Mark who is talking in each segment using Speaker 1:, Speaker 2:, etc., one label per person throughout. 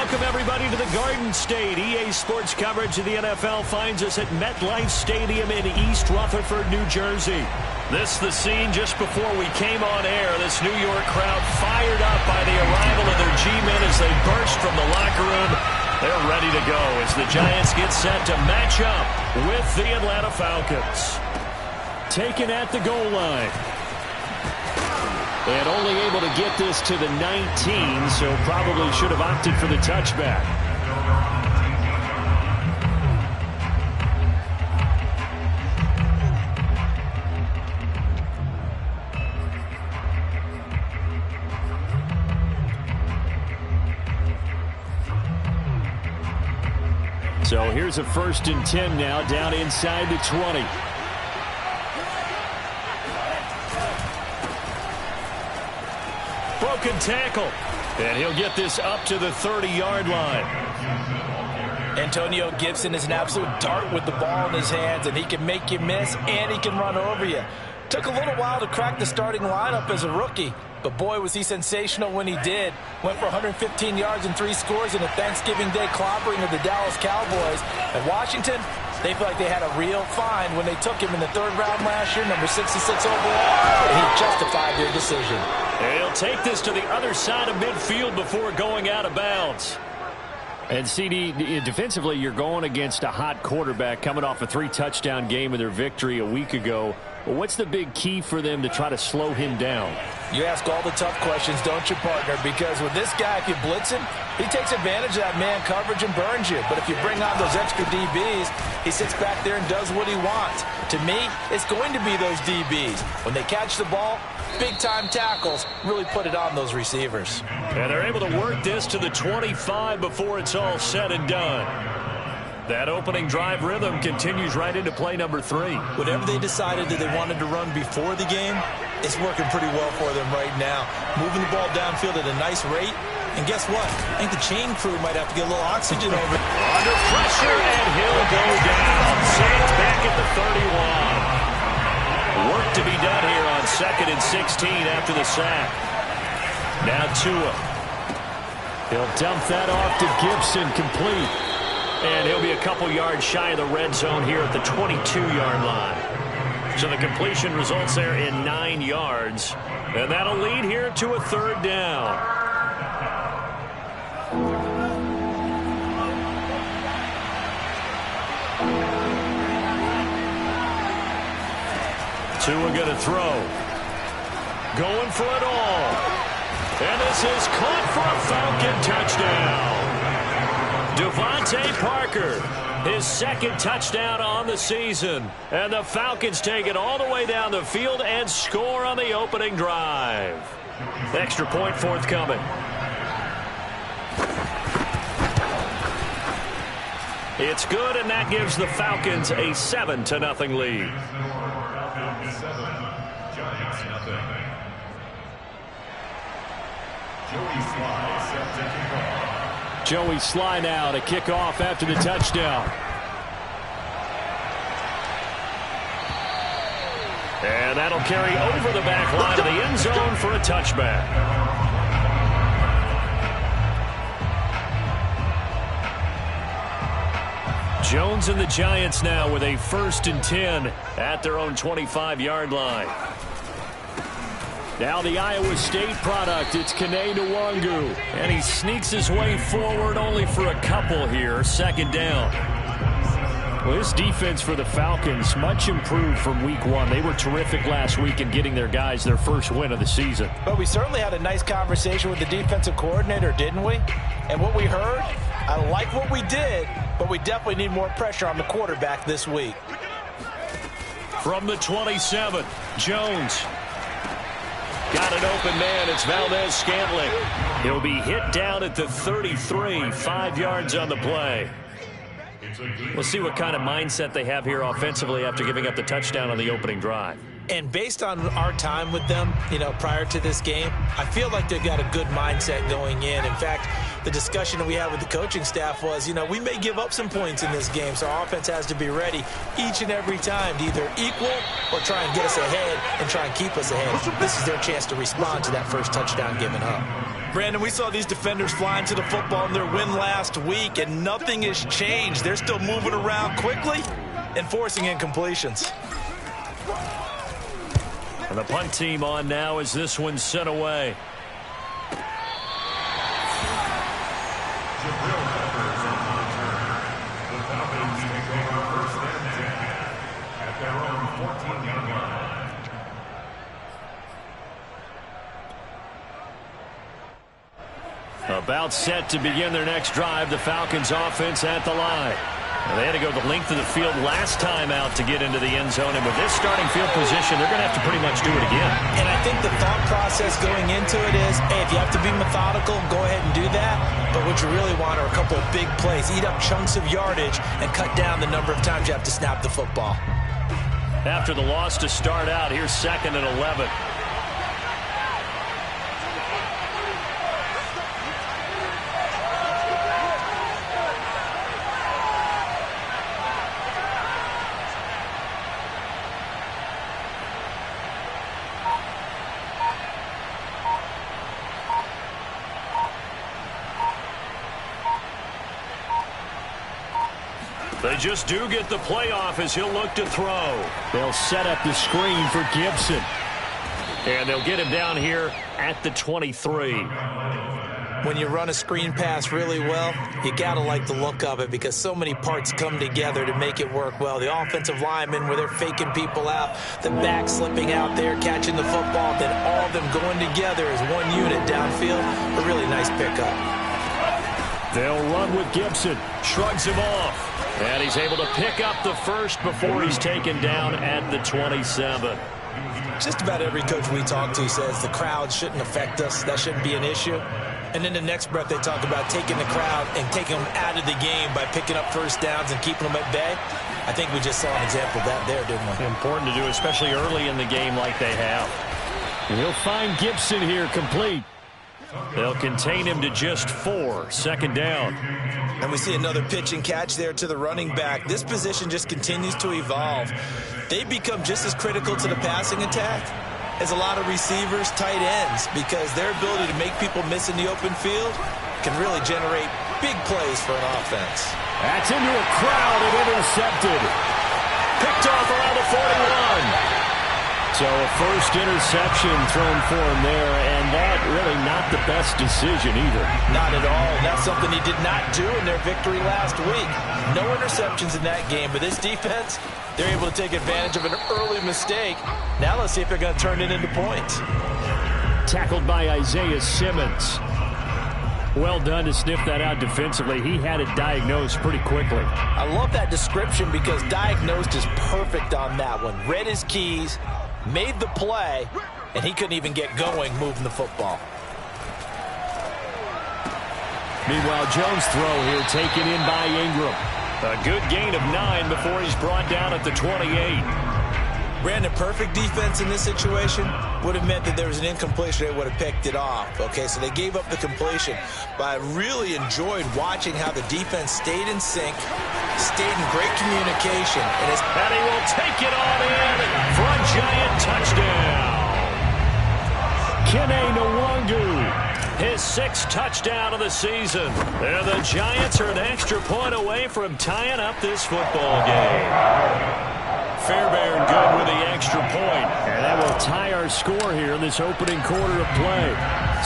Speaker 1: Welcome, everybody, to the Garden State. EA Sports coverage of the NFL finds us at MetLife Stadium in East Rutherford, New Jersey. This is the scene just before we came on air. This New York crowd fired up by the arrival of their G-men as they burst from the locker room. They're ready to go as the Giants get set to match up with the Atlanta Falcons. Taken at the goal line. And only able to get this to the 19, so probably should have opted for the touchback. So here's a 1st and 10 now, down inside the 20. Broken tackle. And he'll get this up to the 30-yard line.
Speaker 2: Antonio Gibson is an absolute dart with the ball in his hands, and he can make you miss, and he can run over you. Took a little while to crack the starting lineup as a rookie, but boy, was he sensational when he did. Went for 115 yards and 3 scores in a Thanksgiving Day clobbering of the Dallas Cowboys. And Washington, they feel like they had a real find when they took him in the 3rd round last year, number 66 overall, and he justified their decision.
Speaker 1: And he'll take this to the other side of midfield before going out of bounds. And CD, defensively, you're going against a hot quarterback coming off a 3-touchdown game in their victory a week ago. Well, what's the big key for them to try to slow him down?
Speaker 2: You ask all the tough questions, don't you, partner? Because with this guy, if you blitz him, he takes advantage of that man coverage and burns you. But if you bring on those extra DBs, he sits back there and does what he wants. To me, it's going to be those DBs. When they catch the ball, big-time tackles really put it on those receivers.
Speaker 1: And they're able to work this to the 25 before it's all said and done. That opening drive rhythm continues right into play number 3.
Speaker 3: Whatever they decided that they wanted to run before the game, it's working pretty well for them right now. Moving the ball downfield at a nice rate. And guess what? I think the chain crew might have to get a little oxygen over.
Speaker 1: Under pressure, and he'll go down. Saints back at the 31. Work to be done here on 2nd and 16 after the sack. Now Tua. He'll dump that off to Gibson, complete. And he'll be a couple yards shy of the red zone here at the 22-yard line. So the completion results there in 9 yards. And that'll lead here to a 3rd down. Tua gonna throw. Going for it all. And this is caught for a Falcon touchdown. Devontae Parker, his 2nd touchdown on the season. And the Falcons take it all the way down the field and score on the opening drive. Extra point forthcoming. It's good, and that gives the Falcons a 7-0 lead. Joey Sly now to kick off after the touchdown. And that'll carry over the back line of the end zone for a touchback. Jones and the Giants now with a 1st and 10 at their own 25-yard line. Now the Iowa State product, it's Kene Nwangu. And he sneaks his way forward only for a couple here. 2nd down. Well, this defense for the Falcons, much improved from week 1. They were terrific last week in getting their guys their first win of the season.
Speaker 2: But we certainly had a nice conversation with the defensive coordinator, didn't we? And what we heard, I like what we did, but we definitely need more pressure on the quarterback this week.
Speaker 1: From the 27, Jones. Got an open man. It's Valdez-Scantling. He'll be hit down at the 33, 5 yards on the play. We'll see what kind of mindset they have here offensively after giving up the touchdown on the opening drive.
Speaker 3: And based on our time with them, prior to this game, I feel like they've got a good mindset going in. In fact, the discussion that we had with the coaching staff was, we may give up some points in this game, so our offense has to be ready each and every time to either equal or try and get us ahead and try and keep us ahead. This is their chance to respond to that first touchdown given up. Brandon, we saw these defenders flying to the football in their win last week, and nothing has changed. They're still moving around quickly and forcing incompletions.
Speaker 1: And the punt team on now as this one's sent away. About set to begin their next drive, the Falcons offense at the line. And they had to go the length of the field last time out to get into the end zone. And with this starting field position, they're going to have to pretty much do it again.
Speaker 3: And I think the thought process going into it is, hey, if you have to be methodical, go ahead and do that. But what you really want are a couple of big plays. Eat up chunks of yardage and cut down the number of times you have to snap the football.
Speaker 1: After the loss to start out, here's 2nd and 11. They just do get the playoff as he'll look to throw. They'll set up the screen for Gibson. And they'll get him down here at the 23.
Speaker 3: When you run a screen pass really well, you got to like the look of it because so many parts come together to make it work well. The offensive linemen where they're faking people out, the back slipping out there, catching the football, then all of them going together as one unit downfield. A really nice pickup.
Speaker 1: They'll run with Gibson. Shrugs him off. And he's able to pick up the first before he's taken down at the 27.
Speaker 3: Just about every coach we talk to says the crowd shouldn't affect us. That shouldn't be an issue. And then the next breath they talk about taking the crowd and taking them out of the game by picking up first downs and keeping them at bay. I think we just saw an example of that there, didn't we?
Speaker 1: Important to do, especially early in the game like they have. And he'll find Gibson here complete. They'll contain him to just 4. 2nd down.
Speaker 3: And we see another pitch and catch there to the running back. This position just continues to evolve. They become just as critical to the passing attack as a lot of receivers, tight ends, because their ability to make people miss in the open field can really generate big plays for an offense.
Speaker 1: That's into a crowd and intercepted. Picked off around the 41. So a first interception thrown for him there, and that really not the best decision either.
Speaker 3: Not at all. That's something he did not do in their victory last week. No interceptions in that game, but this defense, they're able to take advantage of an early mistake. Now let's see if they're going to turn it into points.
Speaker 1: Tackled by Isaiah Simmons. Well done to sniff that out defensively. He had it diagnosed pretty quickly.
Speaker 3: I love that description because diagnosed is perfect on that one. Read his keys, made the play, and he couldn't even get going moving the football.
Speaker 1: Meanwhile, Jones' throw here taken in by Ingram. A good gain of 9 before he's brought down at the 28.
Speaker 3: Brandon, perfect defense in this situation would have meant that there was an incompletion. They would have picked it off. Okay, so they gave up the completion. But I really enjoyed watching how the defense stayed in sync, stayed in great communication. And
Speaker 1: he will take it on in for a giant touchdown. Kene Nwangu, his 6th touchdown of the season. And the Giants are an extra point away from tying up this football game. Fairbairn good with the extra point. And that will tie our score here in this opening quarter of play.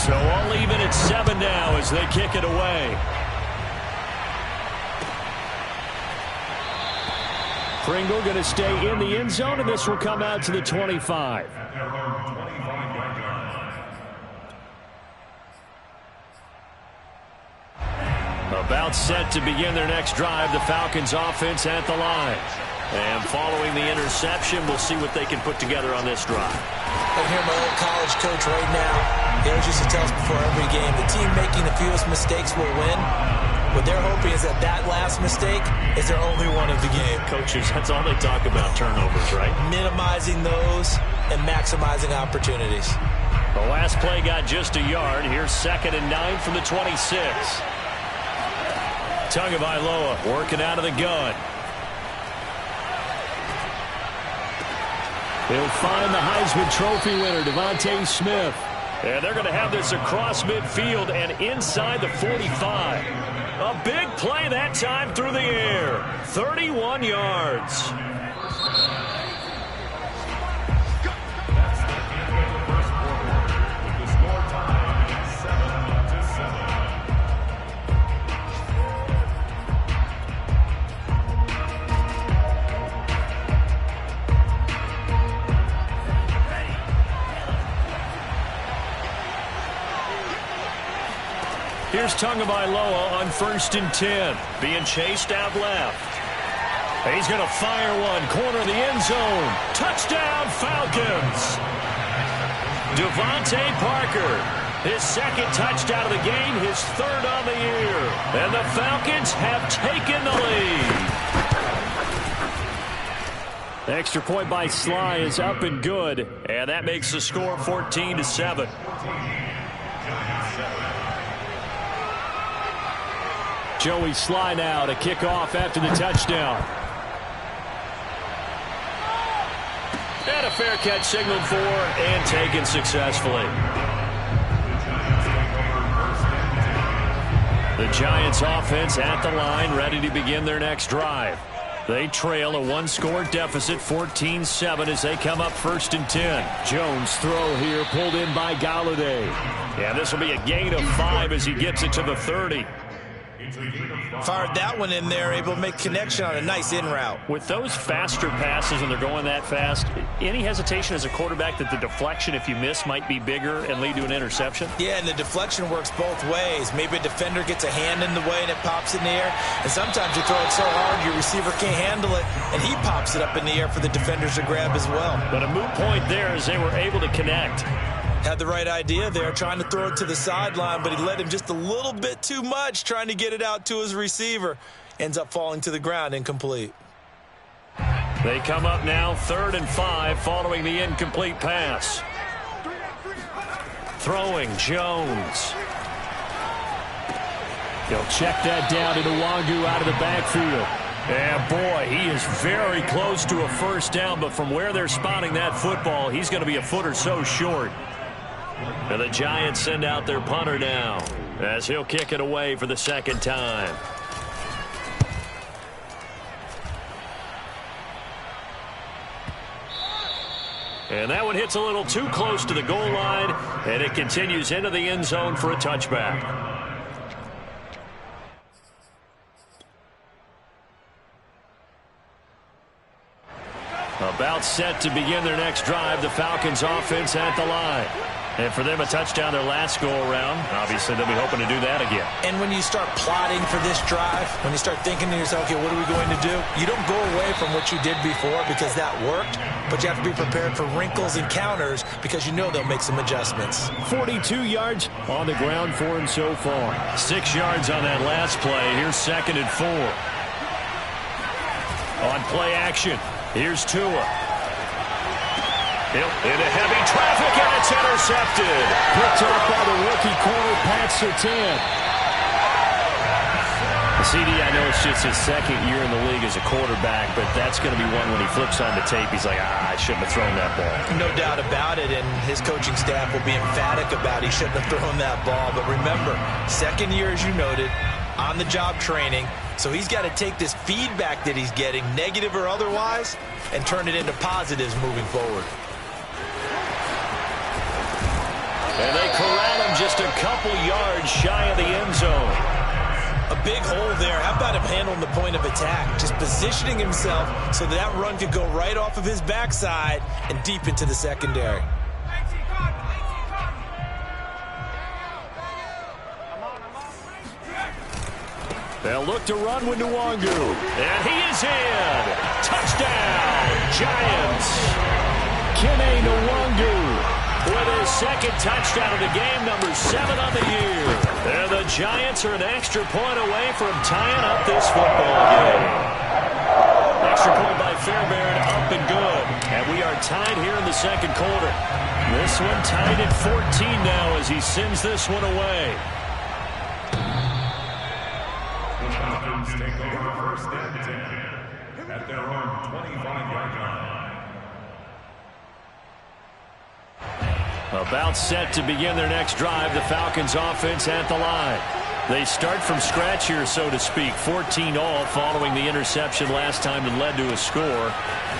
Speaker 1: So all even at 7 now as they kick it away. Pringle going to stay in the end zone, and this will come out to the 25. About set to begin their next drive, the Falcons offense at the line. And following the interception, we'll see what they can put together on this drive.
Speaker 3: I hear my old college coach right now. He always used to tell us before every game, the team making the fewest mistakes will win. What they're hoping is that that last mistake is their only one of the game.
Speaker 1: Coaches, that's all they talk about, turnovers, right?
Speaker 3: Minimizing those and maximizing opportunities.
Speaker 1: The last play got just a yard. Here's 2nd and 9 from the 26. Tagovailoa working out of the gun. He'll find the Heisman Trophy winner, Devontae Smith. And they're going to have this across midfield and inside the 45. A big play that time through the air. 31 yards. Here's Tagovailoa on 1st and 10. Being chased out left. He's going to fire one. Corner of the end zone. Touchdown, Falcons. Devontae Parker. His 2nd touchdown of the game. His 3rd on the year. And the Falcons have taken the lead. Extra point by Sly is up and good. And that makes the score 14-7. Joey Sly now to kick off after the touchdown. And a fair catch signaled for and taken successfully. The Giants offense at the line, ready to begin their next drive. They trail a 1-score deficit, 14-7 as they come up 1st and 10. Jones throw here pulled in by Golladay. Yeah, this will be a gain of 5 as he gets it to the 30.
Speaker 3: Fired that one in there, able to make connection on a nice in route.
Speaker 1: With those faster passes when they're going that fast, any hesitation as a quarterback that the deflection, if you miss, might be bigger and lead to an interception?
Speaker 3: Yeah, and the deflection works both ways. Maybe a defender gets a hand in the way and it pops in the air. And sometimes you throw it so hard your receiver can't handle it, and he pops it up in the air for the defenders to grab as well.
Speaker 1: But a moot point there as they were able to connect.
Speaker 3: Had the right idea there, trying to throw it to the sideline, but he let him just a little bit too much, trying to get it out to his receiver. Ends up falling to the ground, incomplete.
Speaker 1: They come up now 3rd and 5 following the incomplete pass. Throwing Jones. He'll check that down to Nwangu out of the backfield. And boy, he is very close to a 1st down, but from where they're spotting that football, he's going to be a foot or so short. And the Giants send out their punter now as he'll kick it away for the 2nd time. And that one hits a little too close to the goal line, and it continues into the end zone for a touchback. About set to begin their next drive, the Falcons offense at the line. And for them, a touchdown their last go-around. Obviously, they'll be hoping to do that again.
Speaker 3: And when you start plotting for this drive, when you start thinking to yourself, okay, what are we going to do? You don't go away from what you did before because that worked, but you have to be prepared for wrinkles and counters because you know they'll make some adjustments.
Speaker 1: 42 yards on the ground for him so far. 6 yards on that last play. Here's 2nd and 4. On play action, here's Tua. Into heavy traffic, and it's intercepted. Picked up by the rookie corner, Pat Surtain. CD, I know it's just his 2nd year in the league as a quarterback, but that's going to be one when he flips on the tape, he's like, I shouldn't have thrown that ball.
Speaker 3: No doubt about it, and his coaching staff will be emphatic about he shouldn't have thrown that ball. But remember, 2nd year, as you noted, on-the-job training, so he's got to take this feedback that he's getting, negative or otherwise, and turn it into positives moving forward.
Speaker 1: And they corral him just a couple yards shy of the end zone.
Speaker 3: A big hole there. How about him handling the point of attack? Just positioning himself so that run could go right off of his backside and deep into the secondary.
Speaker 1: They'll look to run with Nwangu. And he is in. Touchdown, Giants. Kene Nwangu with his 2nd touchdown of the game, number 7 on the year. And the Giants are an extra point away from tying up this football game. Extra point by Fairbairn, up and good. And we are tied here in the 2nd quarter. This one tied at 14 now as he sends this one away.
Speaker 4: The Falcons take over 1st and 10 at their own 25-yard line.
Speaker 1: About set to begin their next drive, the Falcons offense at the line. They start from scratch here, so to speak. 14-all following the interception last time that led to a score.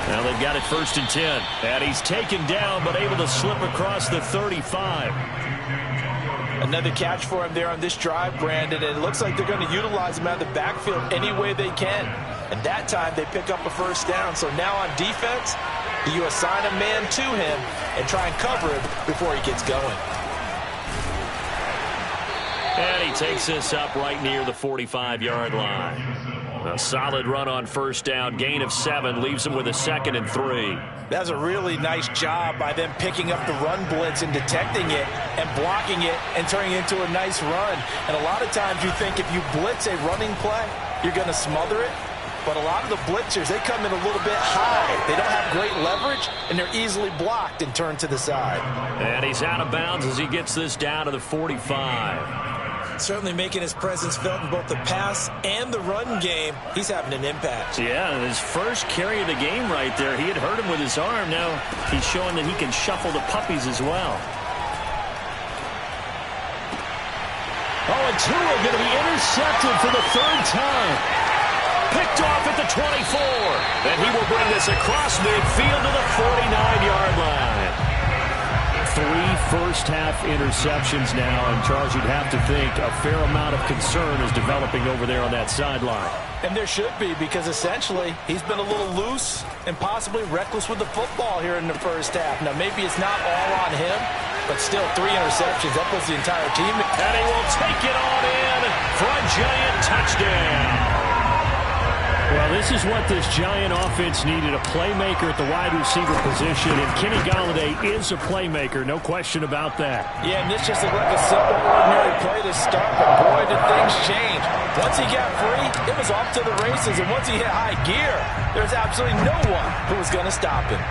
Speaker 1: Now they've got it 1st and 10. And he's taken down, but able to slip across the 35.
Speaker 2: Another catch for him there on this drive, Brandon. And it looks like they're going to utilize him out of the backfield any way they can. And that time they pick up a 1st down. So now on defense, you assign a man to him and try and cover him before he gets going.
Speaker 1: And he takes this up right near the 45-yard line. A solid run on 1st down. Gain of 7 leaves him with a 2nd and 3.
Speaker 2: That's a really nice job by them picking up the run blitz and detecting it and blocking it and turning it into a nice run. And a lot of times you think if you blitz a running play, you're going to smother it. But a lot of the blitzers, they come in a little bit high. They don't have great leverage, and they're easily blocked and turned to the side.
Speaker 1: And he's out of bounds as he gets this down to the 45.
Speaker 3: Certainly making his presence felt in both the pass and the run game. He's having an impact.
Speaker 1: Yeah, his first carry of the game right there. He had hurt him with his arm. Now he's showing that he can shuffle the puppies as well. Oh, and Tua going to be intercepted for the 3rd time. Picked off at the 24. And he will bring this across midfield to the 49-yard line. 3 first-half interceptions now, and Charles, you'd have to think a fair amount of concern is developing over there on that sideline.
Speaker 2: And there should be, because essentially he's been a little loose and possibly reckless with the football here in the 1st half. Now, maybe it's not all on him, but still 3 interceptions. That puts the entire team.
Speaker 1: And he will take it on in for a giant touchdown. Well, this is what this Giant offense needed, a playmaker at the wide receiver position, and Kenny Golladay is a playmaker, no question about that.
Speaker 2: Yeah, and this just looked like a simple, ordinary play to start, but boy, did things change. Once he got free, it was off to the races, and once he hit high gear, there's absolutely no one who was going to stop him.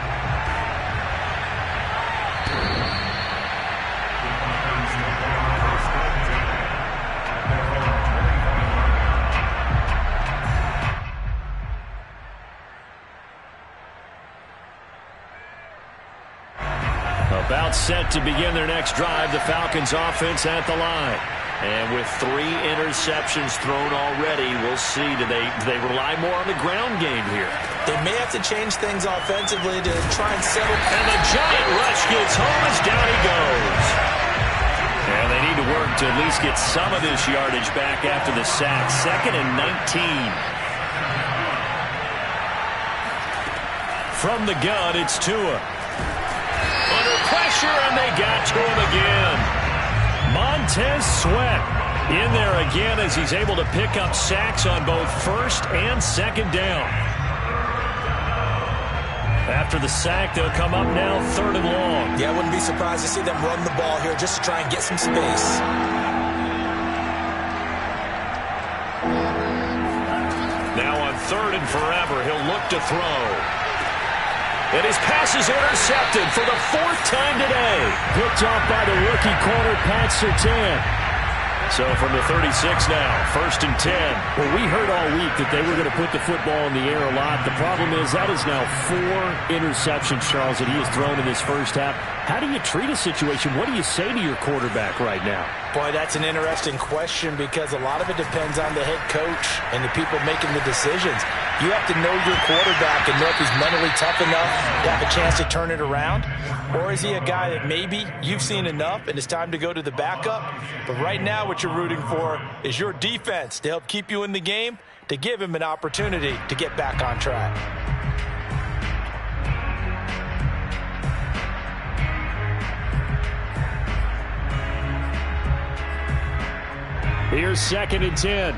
Speaker 1: About set to begin their next drive, the Falcons offense at the line. And with 3 interceptions thrown already, we'll see. Do they rely more on the ground game here?
Speaker 3: They may have to change things offensively to try and settle.
Speaker 1: And the Giant rush gets home as down he goes. And they need to work to at least get some of this yardage back after the sack. 2nd and 19. From the gun, it's Tua. Under pressure, and they got to him again. Montez Sweat in there again as he's able to pick up sacks on both 1st and 2nd down. After the sack, they'll come up now 3rd and long.
Speaker 3: Yeah, I wouldn't be surprised to see them run the ball here just to try and get some space.
Speaker 1: Now on 3rd and forever, he'll look to throw. And his pass is intercepted for the 4th time today. Picked off by the rookie corner, Pat Surtain. So from the 36 now, 1st and 10. Well, we heard all week that they were going to put the football in the air a lot. The problem is that is now 4 interceptions, Charles, that he has thrown in this 1st half. How do you treat a situation? What do you say to your quarterback right now?
Speaker 2: Boy, that's an interesting question because a lot of it depends on the head coach and the people making the decisions. You have to know your quarterback and know if he's mentally tough enough to have a chance to turn it around. Or is he a guy that maybe you've seen enough and it's time to go to the backup? But right now what you're rooting for is your defense to help keep you in the game, to give him an opportunity to get back on track.
Speaker 1: Here's 2nd and 10.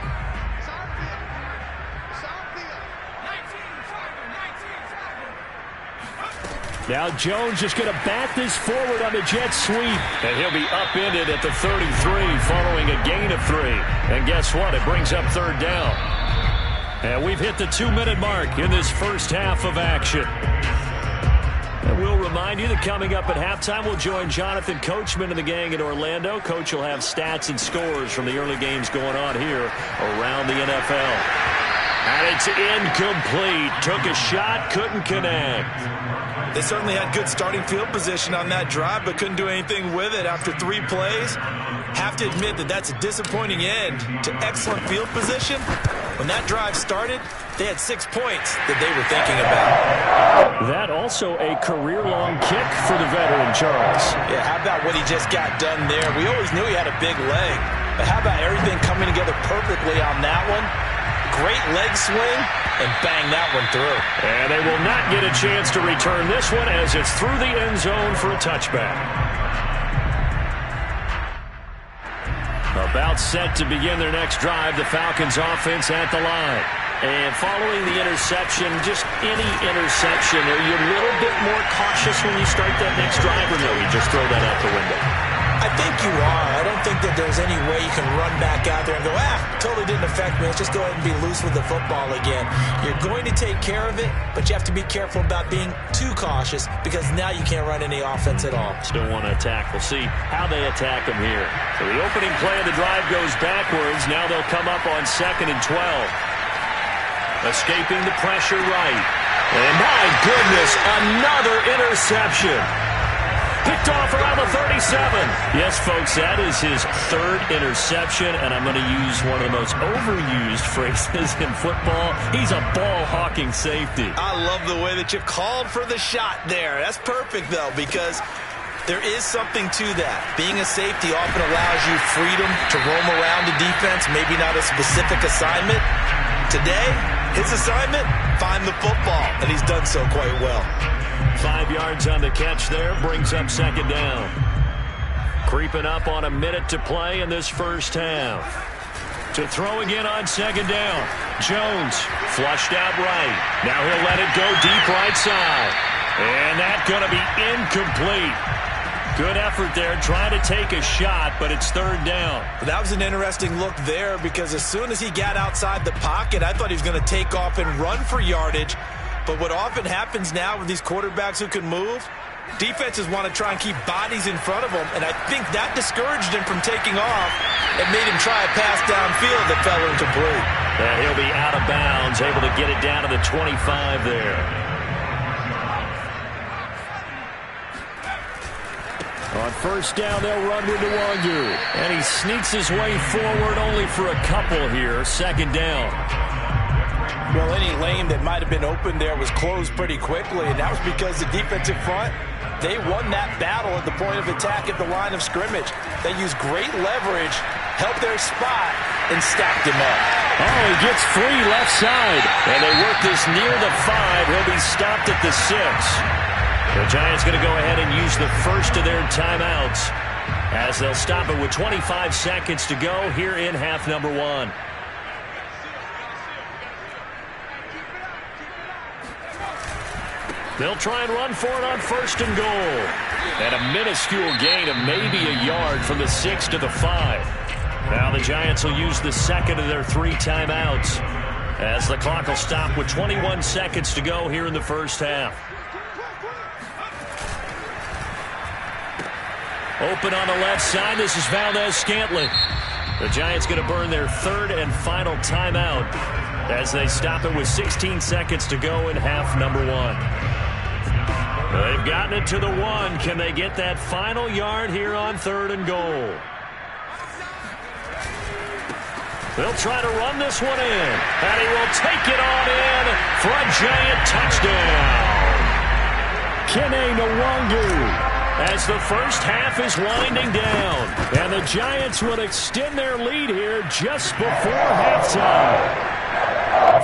Speaker 1: Now Jones just going to bat this forward on the jet sweep. And he'll be upended at the 33 following a gain of 3. And guess what? It brings up 3rd down. And we've hit the 2-minute mark in this 1st half of action. And we'll remind you that coming up at halftime, we'll join Jonathan Coachman and the gang in Orlando. Coach will have stats and scores from the early games going on here around the NFL. And it's incomplete. Took a shot, couldn't connect.
Speaker 3: They certainly had good starting field position on that drive, but couldn't do anything with it after 3 plays. Have to admit that that's a disappointing end to excellent field position. When that drive started, they had 6 points that they were thinking about.
Speaker 1: That also a career-long kick for the veteran, Charles.
Speaker 3: Yeah, how about what he just got done there? We always knew he had a big leg, but how about everything coming together perfectly on that one? Great leg swing, and bang that one through.
Speaker 1: And they will not get a chance to return this one as it's through the end zone for a touchback. About set to begin their next drive, the Falcons offense at the line. And following the interception, just any interception, are you a little bit more cautious when you start that next drive, or no, you just throw that out the window?
Speaker 3: I think you are. I don't think that there's any way you can run back out there and go, totally didn't affect me. Let's just go ahead and be loose with the football again. You're going to take care of it, but you have to be careful about being too cautious because now you can't run any offense at all.
Speaker 1: Still want to attack. We'll see how they attack them here. So the opening play of the drive goes backwards. Now they'll come up on 2nd and 12. Escaping the pressure right. And my goodness, another interception. Picked off around the 37. Yes, folks, that is his 3rd interception, and I'm going to use one of the most overused phrases in football. He's a ball-hawking safety.
Speaker 3: I love the way that you called for the shot there. That's perfect, though, because there is something to that. Being a safety often allows you freedom to roam around the defense, maybe not a specific assignment. Today, his assignment, find the football, and he's done so quite well.
Speaker 1: 5 yards on the catch there, brings up 2nd down. Creeping up on a minute to play in this first half. To throw again on 2nd down. Jones flushed out right. Now he'll let it go deep right side. And that's going to be incomplete. Good effort there, trying to take a shot, but it's 3rd down.
Speaker 3: That was an interesting look there because as soon as he got outside the pocket, I thought he was going to take off and run for yardage. But what often happens now with these quarterbacks who can move, defenses want to try and keep bodies in front of them, and I think that discouraged him from taking off and made him try a pass downfield that fell incomplete.
Speaker 1: He'll be out of bounds, able to get it down to the 25 there. On 1st down, they'll run with Nwangu. And he sneaks his way forward only for a couple here. 2nd down.
Speaker 3: Well, any lane that might have been open there was closed pretty quickly, and that was because the defensive front, they won that battle at the point of attack at the line of scrimmage. They used great leverage, helped their spot, and stacked him up.
Speaker 1: Oh, he gets free left side. And they work this near the 5. He'll be stopped at the 6. The Giants going to go ahead and use the first of their timeouts as they'll stop it with 25 seconds to go here in half number 1. They'll try and run for it on 1st and goal. And a minuscule gain of maybe a yard from the 6 to the 5. Now the Giants will use the 2nd of their 3 timeouts as the clock will stop with 21 seconds to go here in the first half. Open on the left side. This is Valdez-Scantling. The Giants going to burn their 3rd and final timeout as they stop it with 16 seconds to go in half number 1. They've gotten it to the 1. Can they get that final yard here on 3rd and goal? They'll try to run this one in. And he will take it on in for a Giant touchdown. Kene Nwangu. As the first half is winding down. And the Giants will extend their lead here just before halftime.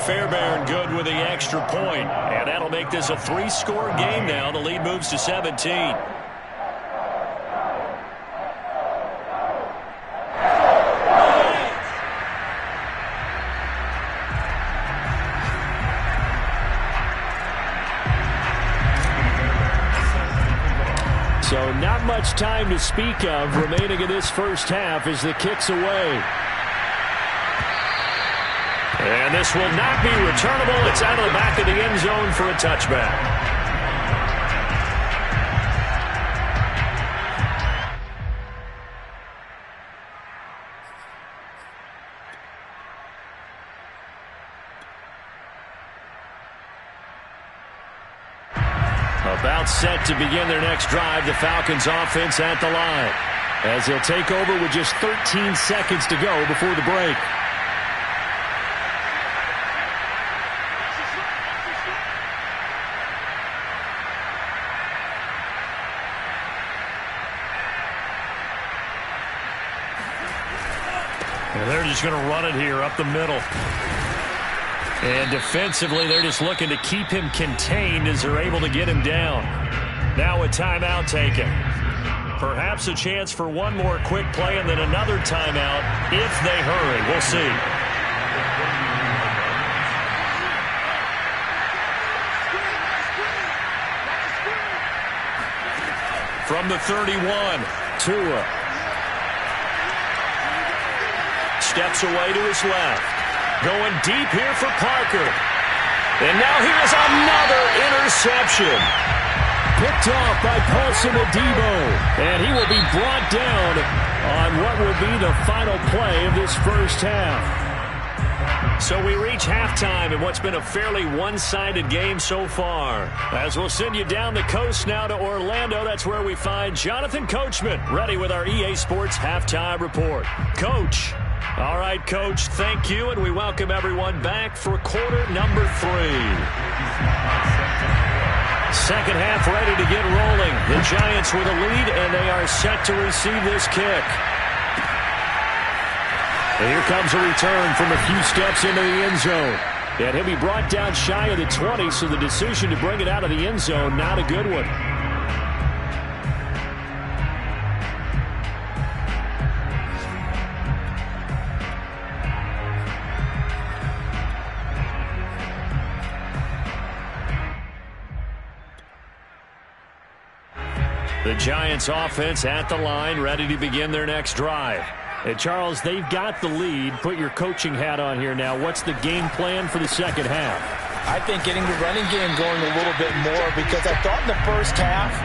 Speaker 1: Fairbairn good with the extra point. And that'll make this a 3-score game now. The lead moves to 17. So not much time to speak of remaining in this first half as the kick's away. And this will not be returnable. It's out of the back of the end zone for a touchback. About set to begin their next drive, the Falcons offense at the line, as they'll take over with just 13 seconds to go before the break. And they're just going to run it here up the middle. And defensively, they're just looking to keep him contained as they're able to get him down. Now a timeout taken. Perhaps a chance for one more quick play and then another timeout if they hurry. We'll see. From the 31, Tua. Steps away to his left. Going deep here for Parker. And now here's another interception. Picked off by Paulson Adebo. And he will be brought down on what will be the final play of this first half. So we reach halftime in what's been a fairly one-sided game so far. As we'll send you down the coast now to Orlando, that's where we find Jonathan Coachman, ready with our EA Sports Halftime Report. Coach. All right, Coach, thank you, and we welcome everyone back for quarter number 3. Second half ready to get rolling. The Giants with a lead, and they are set to receive this kick. And here comes a return from a few steps into the end zone. And he'll be brought down shy of the 20, so the decision to bring it out of the end zone, not a good one. The Giants offense at the line, ready to begin their next drive. And Charles, they've got the lead. Put your coaching hat on here now. What's the game plan for the second half?
Speaker 2: I think getting the running game going a little bit more, because I thought in the first half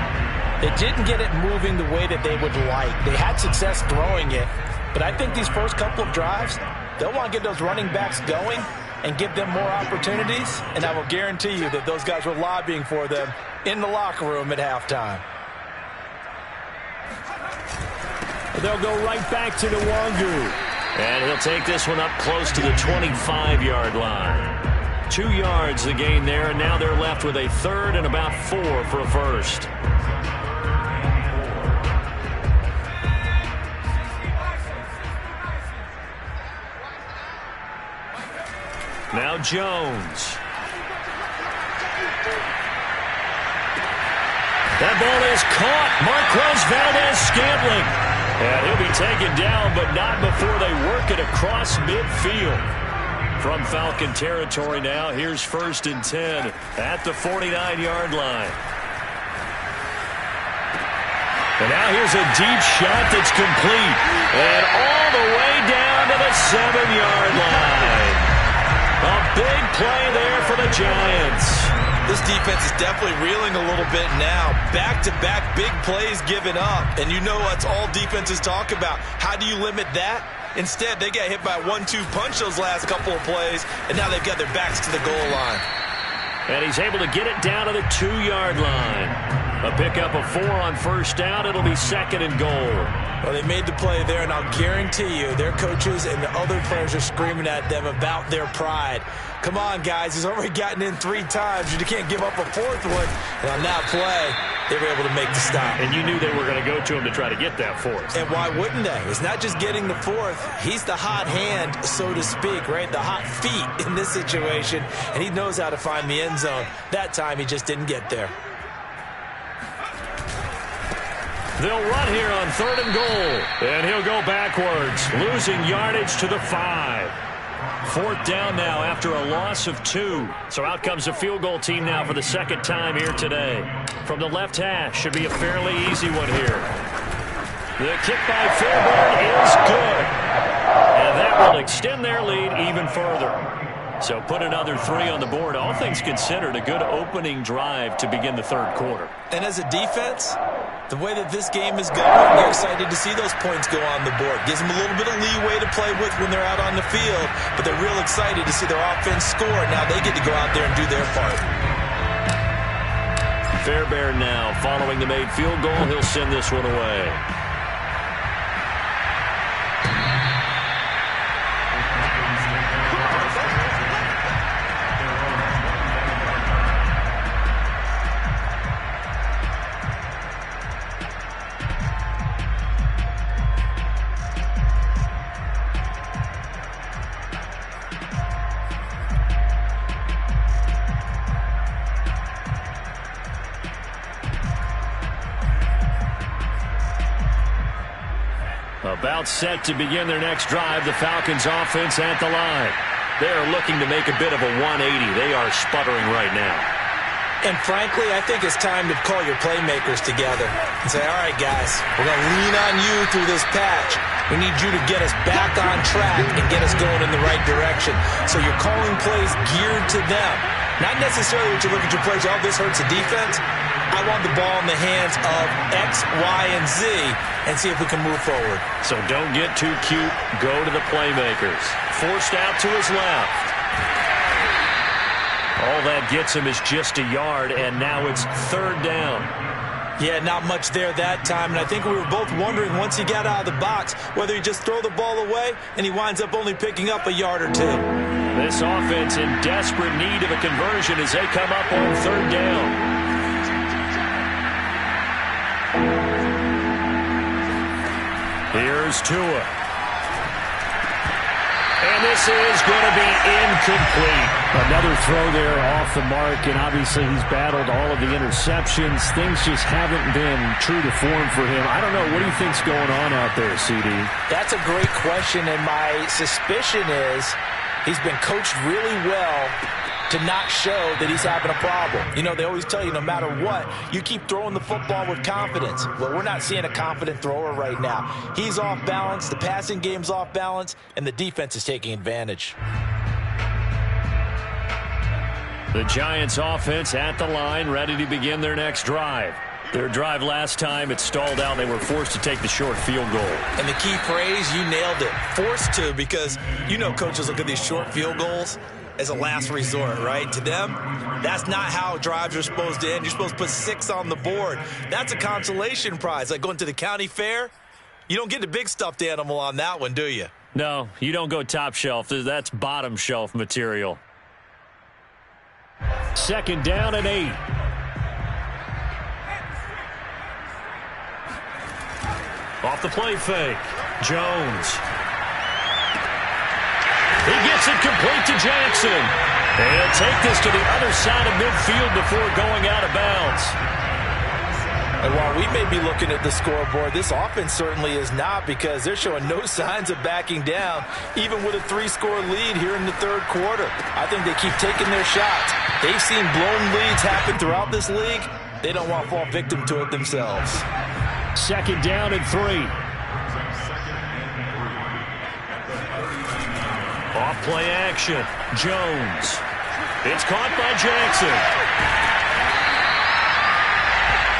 Speaker 2: they didn't get it moving the way that they would like. They had success throwing it, but I think these first couple of drives, they'll want to get those running backs going and give them more opportunities, and I will guarantee you that those guys were lobbying for them in the locker room at halftime.
Speaker 1: They'll go right back to Nwangu. And he'll take this one up close to the 25-yard line. 2 yards the gain there, and now they're left with a third and about 4 for a first. Now Jones. That ball is caught. Marquez Valdes-Scantling. And he'll be taken down, but not before they work it across midfield. From Falcon territory now, here's 1st and 10 at the 49-yard line. And now here's a deep shot that's complete. And all the way down to the 7-yard line. A big play there for the Giants.
Speaker 2: This defense is definitely reeling a little bit now. Back-to-back big plays given up. And you know that's all defenses talk about. How do you limit that? Instead, they got hit by a 1-2 punch those last couple of plays, and now they've got their backs to the goal line.
Speaker 1: And he's able to get it down to the 2-yard line. A pickup of 4 on first down. It'll be 2nd and goal.
Speaker 3: Well, they made the play there, and I'll guarantee you their coaches and the other players are screaming at them about their pride. Come on, guys. He's already gotten in 3 times. You can't give up a 4th one. And on that play, they were able to make the stop.
Speaker 1: And you knew they were going to go to him to try to get that 4th.
Speaker 3: And why wouldn't they? It's not just getting the 4th. He's the hot hand, so to speak, right? The hot feet in this situation. And he knows how to find the end zone. That time, he just didn't get there.
Speaker 1: They'll run here on 3rd and goal. And he'll go backwards, losing yardage to the 5. 4th down now after a loss of 2. So out comes the field goal team now for the 2nd time here today. From the left hash, should be a fairly easy one here. The kick by Fairbairn is good. And that will extend their lead even further. So put another 3 on the board. All things considered, a good opening drive to begin the 3rd quarter.
Speaker 3: And as a defense, the way that this game is going, they're excited to see those points go on the board. Gives them a little bit of leeway to play with when they're out on the field, but they're real excited to see their offense score. Now they get to go out there and do their part.
Speaker 1: Fairbairn now following the made field goal. He'll send this one away. About set to begin their next drive. The Falcons offense at the line. They're looking to make a bit of a 180. They are sputtering right now.
Speaker 3: And frankly, I think it's time to call your playmakers together and say, all right, guys, we're going to lean on you through this patch. We need you to get us back on track and get us going in the right direction. So you're calling plays geared to them. Not necessarily what you look at your plays, oh, this hurts the defense. I want the ball in the hands of X, Y, and Z and see if we can move forward.
Speaker 1: So don't get too cute. Go to the playmakers. Forced out to his left. All that gets him is just a yard, and now it's third down.
Speaker 3: Yeah, not much there that time, and I think we were both wondering once he got out of the box whether he just throw the ball away and he winds up only picking up a yard or two.
Speaker 1: This offense in desperate need of a conversion as they come up on third down. Here's Tua. And this is going to be incomplete.
Speaker 5: Another throw there off the mark, and obviously he's battled all of the interceptions. Things just haven't been true to form for him. I don't know. What do you think's going on out there, CD?
Speaker 3: That's a great question, and my suspicion is he's been coached really well to not show that he's having a problem. You know, they always tell you no matter what, you keep throwing the football with confidence. Well, we're not seeing a confident thrower right now. He's off balance, the passing game's off balance, and the defense is taking advantage.
Speaker 1: The Giants offense at the line, ready to begin their next drive. Their drive last time, it stalled out. They were forced to take the short field goal.
Speaker 3: And the key phrase, you nailed it, forced to, because you know coaches look at these short field goals as a last resort, right? To them, that's not how drives are supposed to end. You're supposed to put 6 on the board. That's a consolation prize. Like going to the county fair, you don't get the big stuffed animal on that one, do you?
Speaker 1: No, you don't go top shelf. That's bottom shelf material. Second down and 8. Off the play fake. Jones. He gets it complete to Jackson. And he'll take this to the other side of midfield before going out of bounds.
Speaker 2: And while we may be looking at the scoreboard, this offense certainly is not, because they're showing no signs of backing down, even with a 3-score lead here in the third quarter. I think they keep taking their shots. They've seen blown leads happen throughout this league. They don't want to fall victim to it themselves.
Speaker 1: Second down and 3. Off play action. Jones. It's caught by Jackson.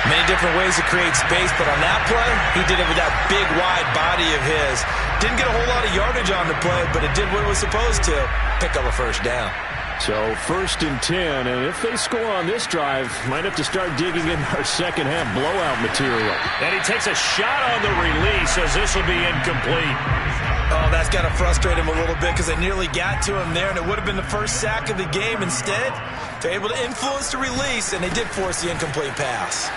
Speaker 3: Many different ways to create space, but on that play, he did it with that big, wide body of his. Didn't get a whole lot of yardage on the play, but it did what it was supposed to. Pick up a first down.
Speaker 5: So first and 10, and if they score on this drive, might have to start digging in our second half blowout material.
Speaker 1: And he takes a shot on the release as this will be incomplete.
Speaker 3: Oh, that's got to frustrate him a little bit because they nearly got to him there, and it would have been the first sack of the game. Instead, they're able to influence the release, and they did force the incomplete pass.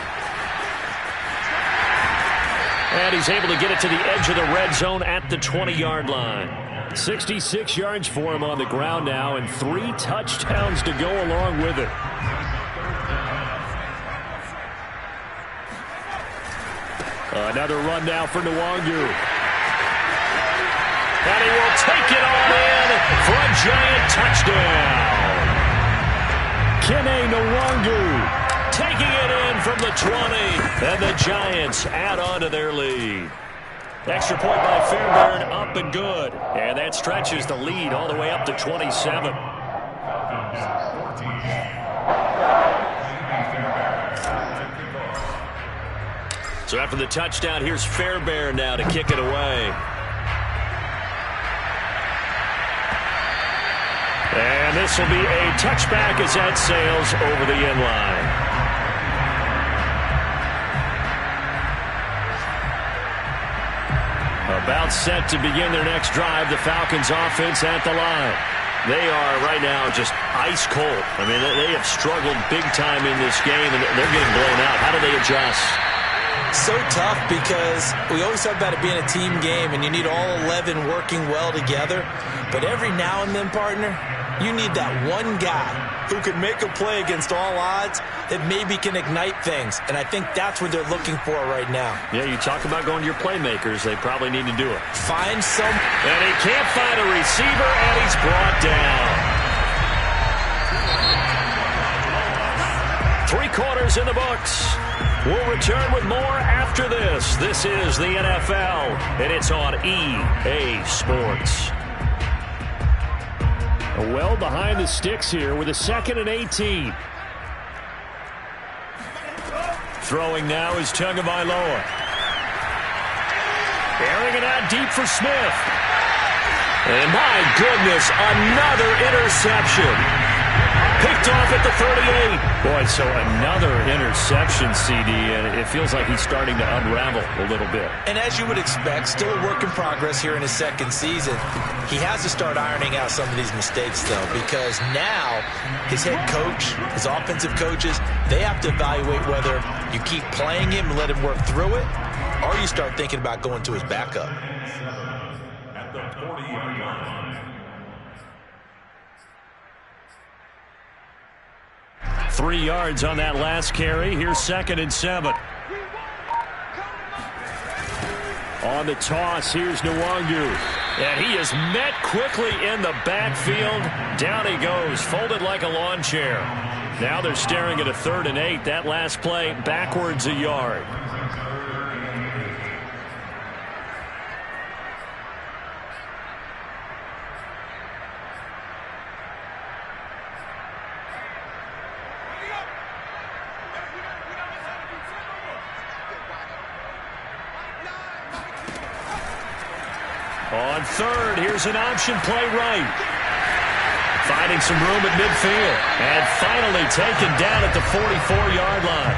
Speaker 1: And he's able to get it to the edge of the red zone at the 20-yard line.
Speaker 5: 66 yards for him on the ground now, and 3 touchdowns to go along with it. Another run now for Nwangu.
Speaker 1: And he will take it on in for a giant touchdown.
Speaker 5: Kene Nwangu
Speaker 1: taking it in from the 20. And the Giants add on to their lead. Extra point by Fairbairn, up and good. And that stretches the lead all the way up to 27. So after the touchdown, here's Fairbairn now to kick it away. And this will be a touchback as that sails over the end line. About set to begin their next drive, the Falcons offense at the line. They are right now just ice cold. I mean, they have struggled big time in this game, and they're getting blown out. How do they adjust?
Speaker 3: So tough because we always talk about it being a team game, and you need all 11 working well together. But every now and then, partner, you need that one guy who can make a play against all odds that maybe can ignite things. And I think that's what they're looking for right now.
Speaker 1: Yeah, you talk about going to your playmakers. They probably need to do it.
Speaker 3: Find some.
Speaker 1: And he can't find a receiver, and he's brought down. 3 quarters in the books. We'll return with more after this. This is the NFL, and it's on EA Sports.
Speaker 5: Well behind the sticks here with a 2nd and 18.
Speaker 1: Throwing now is Tagovailoa. Airing it out deep for Smith. And my goodness, another interception. Picked off at the 38.
Speaker 5: Boy, so another interception, CD, and it feels like he's starting to unravel a little bit.
Speaker 3: And as you would expect, still a work in progress here in his 2nd season. He has to start ironing out some of these mistakes, though, because now his head coach, his offensive coaches, they have to evaluate whether you keep playing him and let him work through it, or you start thinking about going to his backup.
Speaker 4: At the 40-yard line.
Speaker 1: 3 yards on that last carry. Here's 2nd and 7.
Speaker 5: On the toss, here's Nwangu.
Speaker 1: And he is met quickly in the backfield. Down he goes, folded like a lawn chair. Now they're staring at a 3rd and 8. That last play, backwards a yard. On 3rd, here's an option play right. Finding some room at midfield. And finally taken down at the 44-yard line.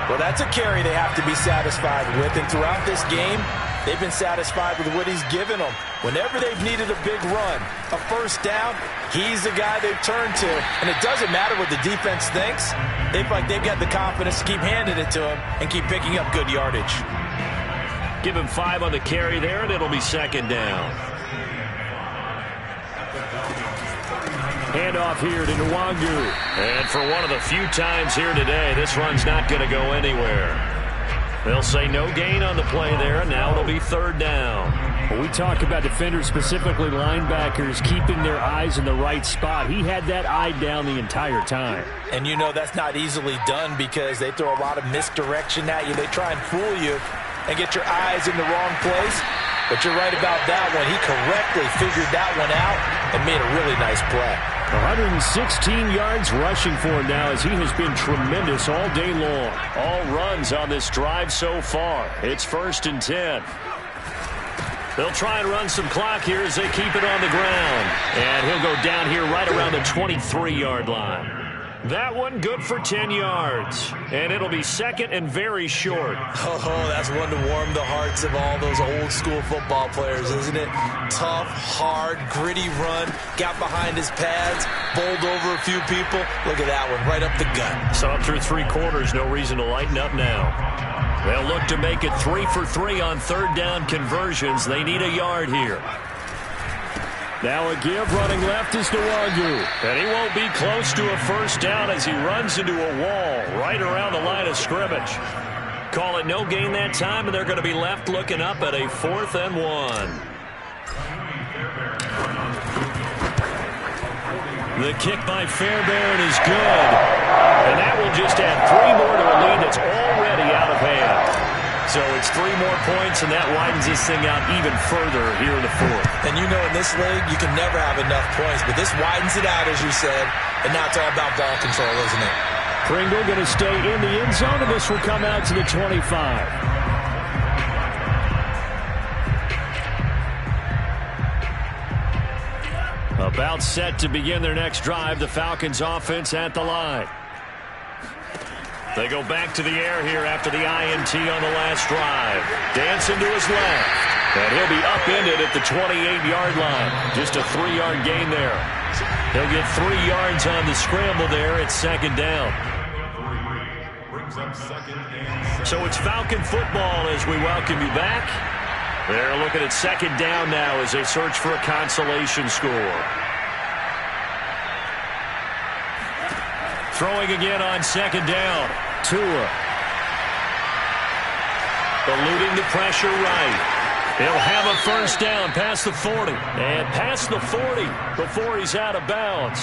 Speaker 3: Well, that's a carry they have to be satisfied with. And throughout this game, they've been satisfied with what he's given them. Whenever they've needed a big run, a first down, he's the guy they've turned to. And it doesn't matter what the defense thinks. They feel like they've got the confidence to keep handing it to him and keep picking up good yardage.
Speaker 1: Give him 5 on the carry there, and it'll be 2nd down.
Speaker 5: Handoff here to Nwangu.
Speaker 1: And for one of the few times here today, this run's not going to go anywhere. They'll say no gain on the play there, and now it'll be 3rd down.
Speaker 5: When we talk about defenders, specifically linebackers, keeping their eyes in the right spot, he had that eye down the entire time.
Speaker 3: And you know that's not easily done because they throw a lot of misdirection at you. They try and fool you and get your eyes in the wrong place. But you're right about that one. He correctly figured that one out and made a really nice play.
Speaker 5: 116 yards rushing for him now as he has been tremendous all day long.
Speaker 1: All runs on this drive so far. It's 1st and 10. They'll try and run some clock here as they keep it on the ground. And he'll go down here right around the 23-yard line. That one good for 10 yards. And it'll be 2nd and very short.
Speaker 3: Oh, that's one to warm the hearts of all those old school football players, isn't it? Tough, hard, gritty run. Got behind his pads, bowled over a few people. Look at that one, right up the gut.
Speaker 1: Saw it through 3 quarters. No reason to lighten up now. They'll look to make it 3 for 3 on 3rd down conversions. They need a yard here.
Speaker 5: Now a give running left is Nwangu.
Speaker 1: And he won't be close to a first down as he runs into a wall right around the line of scrimmage. Call it no gain that time, and they're going to be left looking up at a 4th and 1. The kick by Fairbairn is good. And that will just add 3 more to a lead that's already out of hand. So it's 3 more points, and that widens this thing out even further here in the 4th.
Speaker 3: And you know in this league, you can never have enough points, but this widens it out, as you said, and now it's all about ball control, isn't it?
Speaker 5: Pringle going to stay in the end zone, and this will come out to the 25.
Speaker 1: About set to begin their next drive, the Falcons offense at the line. They go back to the air here after the INT on the last drive. Dancing to his left. And he'll be upended at the 28-yard line. Just a 3-yard gain there. He'll get 3 yards on the scramble there at second down. So it's Falcon football as we welcome you back. They're looking at second down now as they search for a consolation score. Throwing again on second down. Tua. Eluding the pressure right. He'll have a first down past the 40. And past the 40 before he's out of bounds.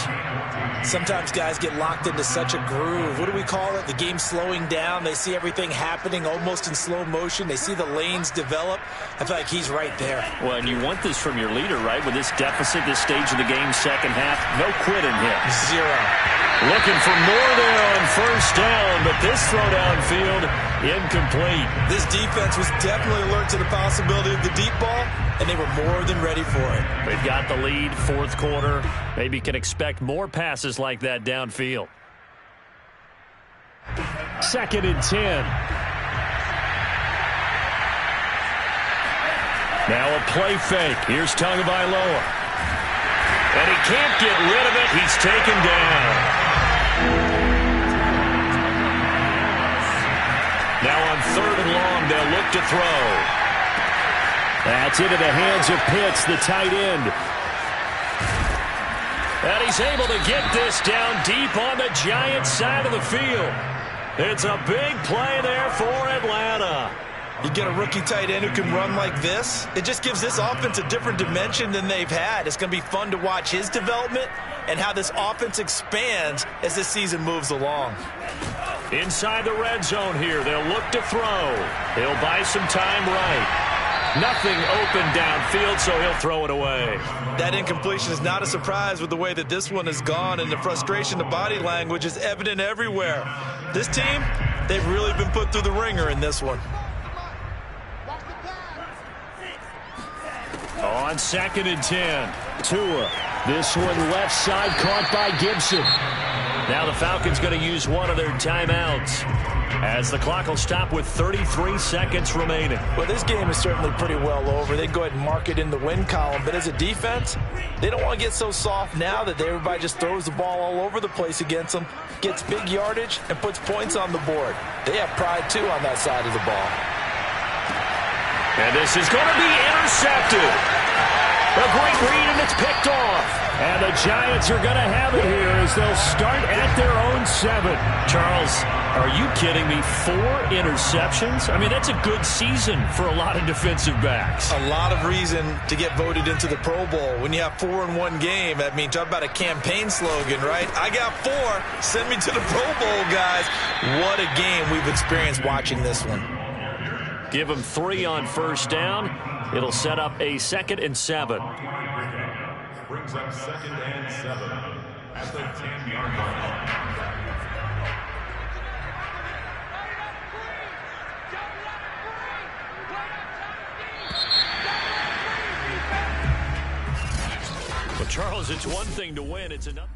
Speaker 3: Sometimes guys get locked into such a groove. What do we call it? The game slowing down. They see everything happening almost in slow motion. They see the lanes develop. I feel like he's right there.
Speaker 1: Well, and you want this from your leader, right? With this deficit, this stage of the game, second half, no quitting him.
Speaker 3: 0.
Speaker 1: Looking for more there on first down, but this throw downfield, incomplete.
Speaker 3: This defense was definitely alert to the possibility of the deep ball, and they were more than ready for it.
Speaker 1: They've got the lead, fourth quarter. Maybe can expect more passes like that downfield. 2nd and 10. Now a play fake. Here's Tagovailoa. And he can't get rid of it. He's taken down. Now on 3rd and long, they'll look to throw. That's into the hands of Pitts, the tight end. And he's able to get this down deep on the Giants side of the field. It's a big play there for Atlanta.
Speaker 3: You get a rookie tight end who can run like this, it just gives this offense a different dimension than they've had. It's going to be fun to watch his development and how this offense expands as this season moves along.
Speaker 1: Inside the red zone here, they'll look to throw. He'll buy some time right. Nothing open downfield, so he'll throw it away.
Speaker 3: That incompletion is not a surprise with the way that this one has gone, and the frustration, the body language is evident everywhere. This team, they've really been put through the ringer in this one.
Speaker 1: On 2nd and 10, Tua. This one left side caught by Gibson. Now the Falcons going to use one of their timeouts as the clock will stop with 33 seconds remaining.
Speaker 3: Well, this game is certainly pretty well over. They go ahead and mark it in the win column. But as a defense, they don't want to get so soft now that everybody just throws the ball all over the place against them, gets big yardage, and puts points on the board. They have pride, too, on that side of the ball.
Speaker 1: And this is going to be intercepted. A great read, and it's picked off. And the Giants are going to have it here as they'll start at their own 7. Charles, are you kidding me? 4 interceptions? I mean, that's a good season for a lot of defensive backs.
Speaker 3: A lot of reason to get voted into the Pro Bowl. When you have 4 in one game, I mean, talk about a campaign slogan, right? I got 4. Send me to the Pro Bowl, guys. What a game we've experienced watching this one.
Speaker 1: Give them 3 on first down. It'll set up a 2nd and 7.
Speaker 4: Brings up 2nd and 7 at the 10-yard line.
Speaker 1: Well, Charles, it's one thing to win. It's another.